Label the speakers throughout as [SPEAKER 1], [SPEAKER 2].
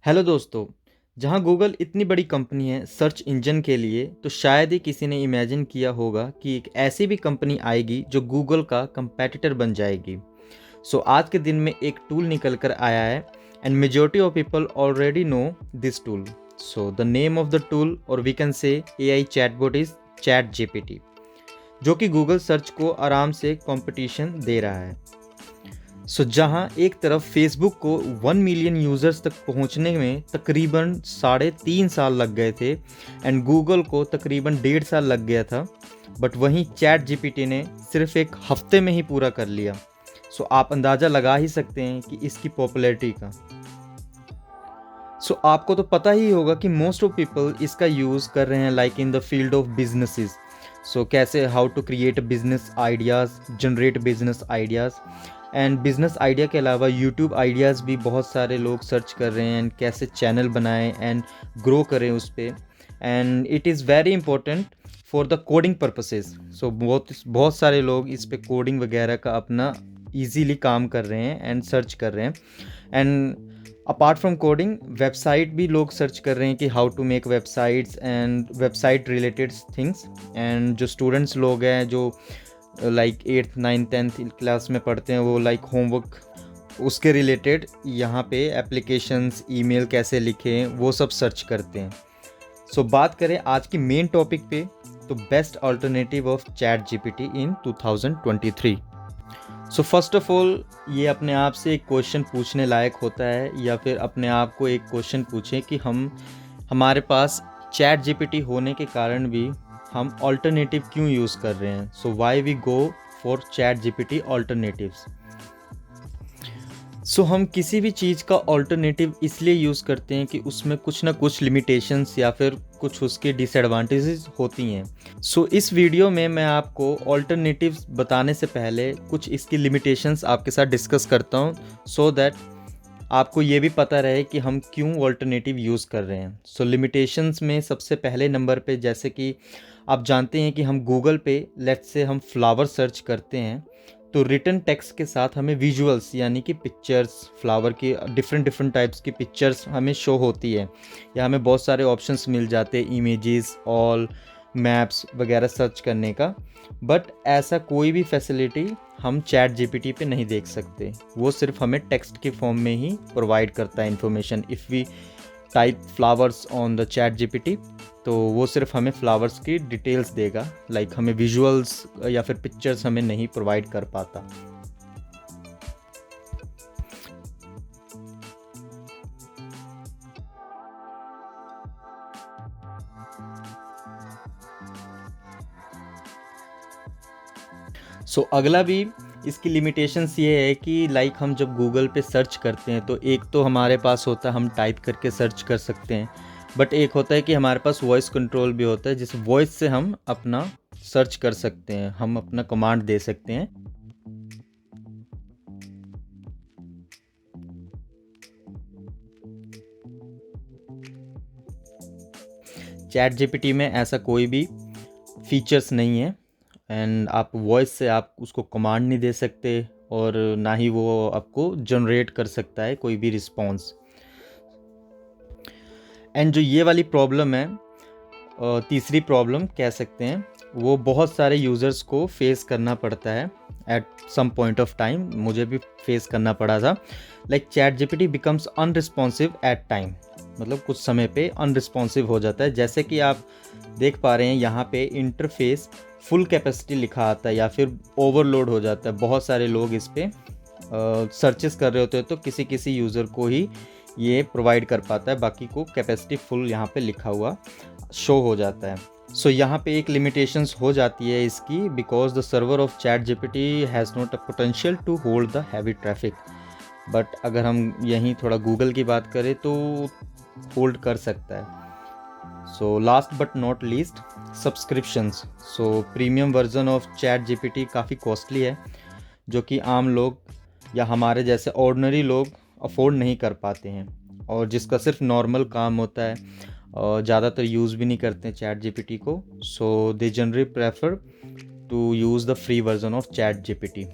[SPEAKER 1] Hello दोस्तों। जहां Google इतनी बड़ी कंपनी है सर्च इंजन के लिए, तो शायद ही किसी ने इमेजिन किया होगा कि एक ऐसी भी कंपनी आएगी जो गूगल का कंपैटिटर बन जाएगी। सो आज के दिन में एक टूल निकल कर आया है and majority of people already know this tool. So the name of the tool or we can say AI chatbot is chat GPT, जो कि गूगल सर्च को आराम से कंपटीशन दे रहा है। जहां एक तरफ फेसबुक को 1 मिलियन यूज़र्स तक पहुंचने में तकरीबन 3.5 साल लग गए थे एंड गूगल को तकरीबन 1.5 साल लग गया था, बट वहीं चैट जीपीटी ने सिर्फ एक हफ्ते में ही पूरा कर लिया। आप अंदाज़ा लगा ही सकते हैं कि इसकी पॉपुलैरिटी का। आपको तो पता ही होगा कि मोस्ट ऑफ पीपल इसका यूज़ कर रहे हैं like in the field of businesses. कैसे how to create business ideas, generate business ideas and business idea के अलावा यूट्यूब आइडियाज़ भी बहुत सारे लोग सर्च कर रहे हैं एंड कैसे चैनल बनाएं एंड ग्रो करें उस पर। And it is very important for the coding purposes. बहुत सारे लोग इस पे कोडिंग वगैरह का अपना इजीली काम कर रहे हैं एंड सर्च कर रहे हैं। And apart from coding, website भी लोग सर्च कर रहे हैं कि how to make websites and website related things. And जो स्टूडेंट्स लोग हैं जो like 8th 9th 10th class में पढ़ते हैं, वो लाइक होमवर्क उसके रिलेटेड यहाँ पे एप्लीकेशंस, ईमेल कैसे लिखें, वो सब सर्च करते हैं। बात करें आज की मेन टॉपिक पे, तो best alternative of chat GPT in 2023। First of all, ये अपने आप से एक क्वेश्चन पूछने लायक होता है, या फिर अपने आप को एक क्वेश्चन पूछें कि हमारे पास चैट जीपीटी होने के कारण भी हम अल्टरनेटिव क्यों यूज़ कर रहे हैं। Why we go for ChatGPT alternatives. हम किसी भी चीज़ का अल्टरनेटिव इसलिए यूज़ करते हैं कि उसमें कुछ ना कुछ लिमिटेशंस या फिर कुछ उसके डिसएडवांटेजेस होती हैं। इस वीडियो में मैं आपको अल्टरनेटिव्स बताने से पहले कुछ इसकी लिमिटेशंस आपके साथ डिस्कस करता हूँ, सो दैट आपको ये भी पता रहे कि हम क्यों अल्टरनेटिव यूज़ कर रहे हैं। लिमिटेशंस में सबसे पहले नंबर पे, जैसे कि आप जानते हैं कि हम गूगल पे लेट्स से हम फ्लावर सर्च करते हैं, तो रिटन टेक्स्ट के साथ हमें विजुअल्स यानी कि पिक्चर्स, फ्लावर की डिफरेंट टाइप्स की पिक्चर्स हमें शो होती है, या हमें बहुत सारे ऑप्शंस मिल जाते हैं, इमेजेस, ऑल, मैप्स वगैरह सर्च करने का। बट ऐसा कोई भी फैसिलिटी हम चैट जीपीटी पे नहीं देख सकते। वो सिर्फ हमें टेक्स्ट के फॉर्म में ही प्रोवाइड करता है information. If we type flowers on the ChatGPT, तो वो सिर्फ हमें फ्लावर्स की डिटेल्स देगा, लाइक हमें विजुअल्स या फिर पिक्चर्स हमें नहीं प्रोवाइड कर पाता। अगला भी इसकी लिमिटेशंस ये है कि लाइक हम जब गूगल पे सर्च करते हैं, तो एक तो हमारे पास होता है हम टाइप करके सर्च कर सकते हैं, बट एक होता है कि हमारे पास वॉइस कंट्रोल भी होता है, जिस वॉइस से हम अपना सर्च कर सकते हैं, हम अपना कमांड दे सकते हैं। चैट जीपीटी में ऐसा कोई भी फीचर्स नहीं है एंड आप वॉइस से आप उसको कमांड नहीं दे सकते, और ना ही वो आपको जनरेट कर सकता है कोई भी रिस्पॉन्स। एंड जो ये वाली प्रॉब्लम है, तीसरी प्रॉब्लम कह सकते हैं, वो बहुत सारे यूज़र्स को फेस करना पड़ता है at some point of time. मुझे भी फेस करना पड़ा था। Like ChatGPT becomes unresponsive at time, मतलब कुछ समय पे अनरिस्पॉन्सिव हो जाता है। जैसे कि आप देख पा रहे हैं यहाँ पे इंटरफेस फुल कैपेसिटी लिखा आता है या फिर ओवरलोड हो जाता है। बहुत सारे लोग इस पर सर्चेस कर रहे होते हैं, तो किसी किसी यूज़र को ही ये प्रोवाइड कर पाता है, बाकी को कैपेसिटी फुल यहाँ पे लिखा हुआ शो हो जाता है। यहाँ पे एक लिमिटेशंस हो जाती है इसकी, because the server of chat GPT has not a potential to hold the heavy traffic. But अगर हम यहीं थोड़ा गूगल की बात करें तो होल्ड कर सकता है। Last but not least, subscriptions. Premium version of chat GPT काफ़ी कॉस्टली है, जो कि आम लोग या हमारे जैसे ऑर्डिनरी लोग अफोर्ड नहीं कर पाते हैं, और जिसका सिर्फ नॉर्मल काम होता है और ज़्यादातर यूज़ भी नहीं करते हैं चैट जीपीटी को। They generally prefer to use the free version of chat GPT.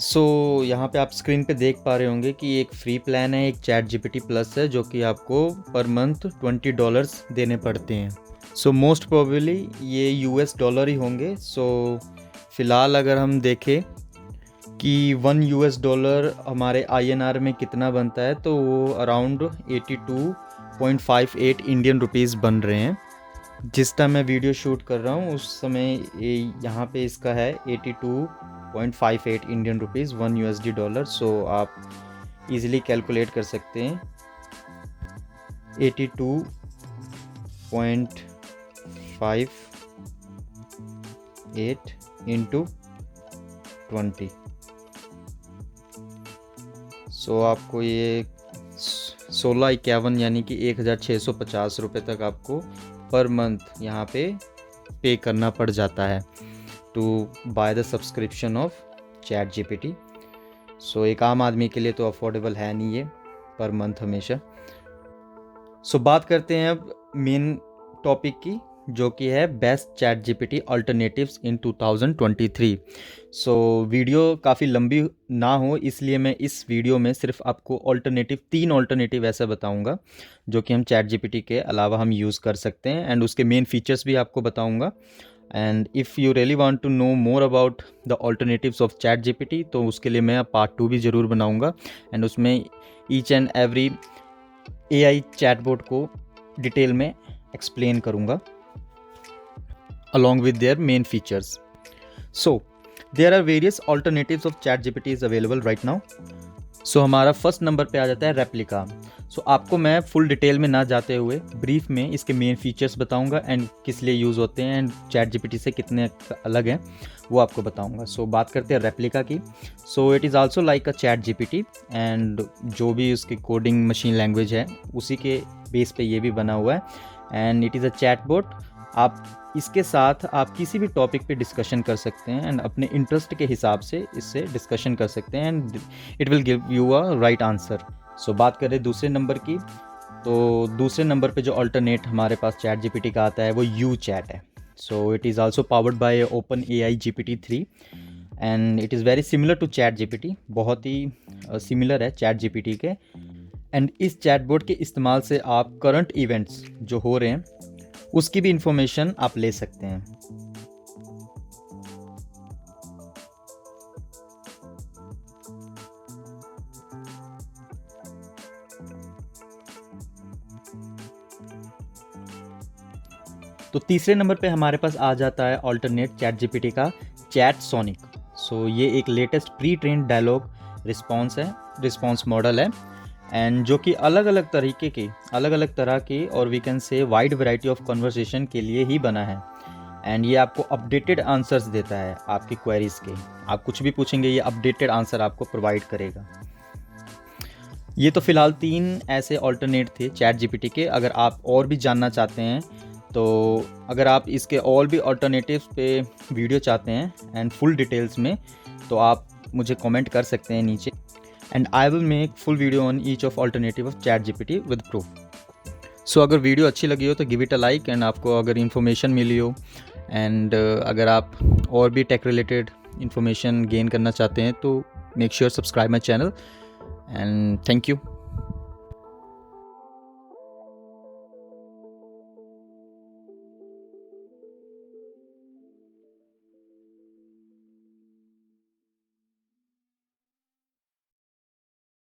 [SPEAKER 1] So यहाँ पे आप स्क्रीन पे देख पा रहे होंगे कि एक फ्री प्लान है, एक चैट जीपीटी प्लस है, जो कि आपको पर मंथ $20 देने पड़ते हैं। सो मोस्ट प्रोबेबली ये यूएस डॉलर ही होंगे। सो फ़िलहाल अगर हम देखें कि $1 हमारे INR में कितना बनता है, तो वो अराउंड 82.58 इंडियन रुपीज़ बन रहे हैं। जिस टाइम मैं वीडियो शूट कर रहा हूँ उस समय यहाँ पे इसका है 82.58 इंडियन रुपीज़ $1। सो आप इजीली कैलकुलेट कर सकते हैं 82.58 इंटू 20। सो आपको ये 1651 यानी कि 1650 रुपये तक आपको पर मंथ यहाँ पे करना पड़ जाता है to buy the subscription of chat GPT. So एक आम आदमी के लिए तो अफोर्डेबल है नहीं ये पर मंथ हमेशा। सो बात करते हैं अब मेन टॉपिक की, जो कि है बेस्ट चैट जीपीटी अल्टरनेटिव्स इन 2023। सो वीडियो काफ़ी लंबी ना हो इसलिए मैं इस वीडियो में सिर्फ आपको तीन ऑल्टरनेटिव ऐसा बताऊंगा जो कि हम चैट जीपीटी के अलावा हम यूज़ कर सकते हैं, एंड उसके मेन फीचर्स भी आपको बताऊंगा। And if you really want to know more about the alternatives of chat GPT, तो उसके लिए मैं पार्ट 2 भी ज़रूर बनाऊँगा, एंड उसमें each and every AI chatbot को डिटेल में एक्सप्लेन करूँगा along with their main features. So there are various alternatives of ChatGPT is available right now. So हमारा फर्स्ट नंबर पे आ जाता है रेप्लिका। सो आपको मैं फुल डिटेल में ना जाते हुए ब्रीफ में इसके मेन फीचर्स बताऊंगा एंड किस लिए यूज़ होते हैं एंड ChatGPT से कितने अलग हैं वो आपको बताऊंगा। सो बात करते हैं रेप्लिका की। सो it is also like a ChatGPT, and जो भी उसकी कोडिंग मशीन लैंग्वेज है उसी के बेस पे ये भी बना हुआ है, and it is a chatbot. आप इसके साथ आप किसी भी टॉपिक पे डिस्कशन कर सकते हैं एंड अपने इंटरेस्ट के हिसाब से इससे डिस्कशन कर सकते हैं and it will give you a right answer. So बात करें दूसरे नंबर की, तो दूसरे नंबर पे जो अल्टरनेट हमारे पास चैट जीपीटी का आता है वो यू चैट है। So it is also powered by open AI GPT-3 and it is very similar to chat GPT, बहुत ही सिमिलर है चैट जीपीटी के। एंड इस चैटबॉट के इस्तेमाल से आप करंट इवेंट्स जो हो रहे हैं उसकी भी इंफॉर्मेशन आप ले सकते हैं। तो तीसरे नंबर पे हमारे पास आ जाता है अल्टरनेट चैट जीपीटी का चैट सोनिक। सो ये एक latest pre trained dialogue response model है, एंड जो कि अलग अलग तरह के और we can say wide variety of conversation के लिए ही बना है। एंड ये आपको अपडेटेड आंसर्स देता है आपकी क्वेरीज के। आप कुछ भी पूछेंगे ये अपडेटेड आंसर आपको प्रोवाइड करेगा। ये तो फिलहाल 3 ऐसे ऑल्टरनेट थे चैट जीपीटी के। अगर आप और भी जानना चाहते हैं, तो अगर आप इसके और भी ऑल्टरनेटिव्स पे वीडियो चाहते हैं एंड फुल डिटेल्स में, तो आप मुझे कमेंट कर सकते हैं नीचे, and I will make full video on each of alternative of chat GPT with proof. So अगर वीडियो अच्छी लगी हो तो give it a like, and आपको अगर इन्फॉर्मेशन मिली हो एंड अगर आप और भी टेक रिलेटेड इन्फॉर्मेशन गेन करना चाहते हैं तो make sure subscribe my channel, and thank you.